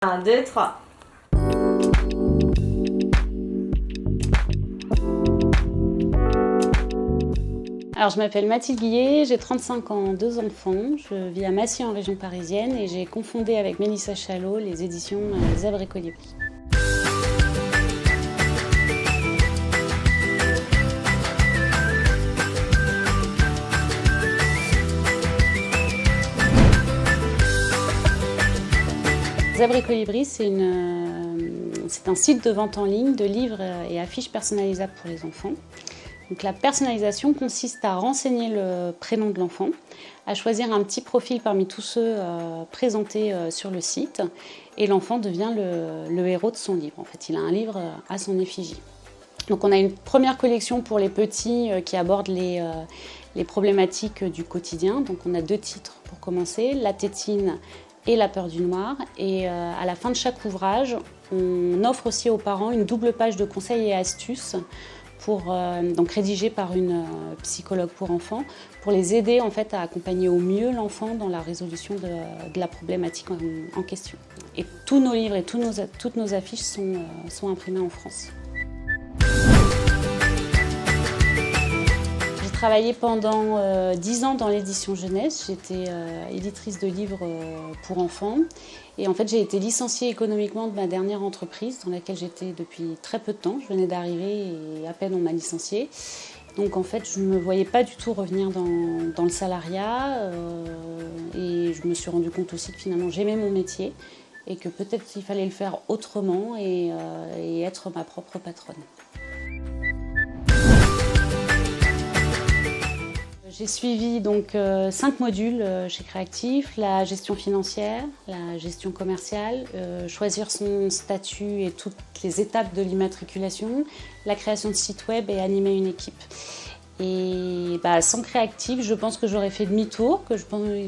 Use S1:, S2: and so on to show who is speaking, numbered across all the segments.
S1: 1, 2, 3.
S2: Alors, je m'appelle Mathilde Guillet, j'ai 35 ans, 2 enfants. Je vis à Massy en région parisienne et j'ai cofondé avec Mélissa Chalot les éditions Zèbre et Colibri. Zèbre et Colibri, c'est un site de vente en ligne de livres et affiches personnalisables pour les enfants. Donc, la personnalisation consiste à renseigner le prénom de l'enfant, à choisir un petit profil parmi tous ceux présentés sur le site, et l'enfant devient le héros de son livre. En fait, il a un livre à son effigie. Donc, on a une première collection pour les petits qui aborde les problématiques du quotidien. Donc, on a 2 titres pour commencer, La tétine et La peur du noir. Et à la fin de chaque ouvrage, on offre aussi aux parents une double page de conseils et astuces donc rédigée par une psychologue pour enfants, pour les aider en fait à accompagner au mieux l'enfant dans la résolution de la problématique en question. Et tous nos livres et toutes nos affiches sont imprimées en France. J'ai travaillé pendant 10 ans dans l'édition jeunesse. J'étais éditrice de livres pour enfants. Et en fait, j'ai été licenciée économiquement de ma dernière entreprise dans laquelle j'étais depuis très peu de temps. Je venais d'arriver et à peine on m'a licenciée. Donc en fait, je ne me voyais pas du tout revenir dans le salariat. Et je me suis rendu compte aussi que finalement j'aimais mon métier et que peut-être il fallait le faire autrement et être ma propre patronne. J'ai suivi donc 5 modules chez Créactif, la gestion financière, la gestion commerciale, choisir son statut et toutes les étapes de l'immatriculation, la création de site web et animer une équipe. Et sans Créactif, je pense que j'aurais fait demi-tour, que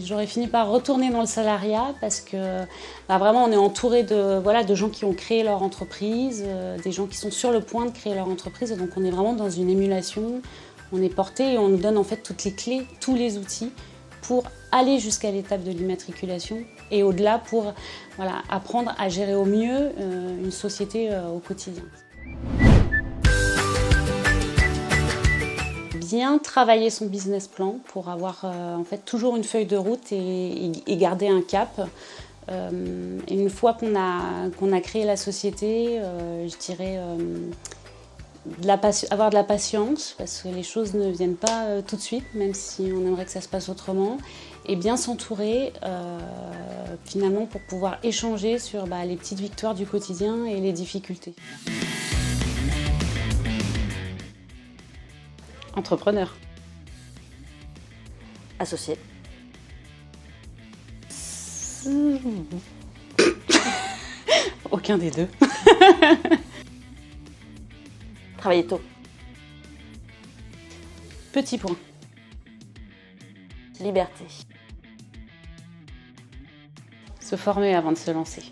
S2: j'aurais fini par retourner dans le salariat parce que vraiment on est entouré de gens qui ont créé leur entreprise, des gens qui sont sur le point de créer leur entreprise, et donc on est vraiment dans une émulation. On est porté et on nous donne en fait toutes les clés, tous les outils pour aller jusqu'à l'étape de l'immatriculation et au-delà pour apprendre à gérer au mieux une société au quotidien. Bien travailler son business plan pour avoir en fait toujours une feuille de route et garder un cap. Et une fois qu'on a créé la société, je dirais avoir de la patience parce que les choses ne viennent pas tout de suite, même si on aimerait que ça se passe autrement, et bien s'entourer finalement pour pouvoir échanger sur les petites victoires du quotidien et les difficultés. Entrepreneur.
S1: Associé.
S2: Aucun des deux.
S1: Travailler tôt.
S2: Petit point.
S1: Liberté.
S2: Se former avant de se lancer.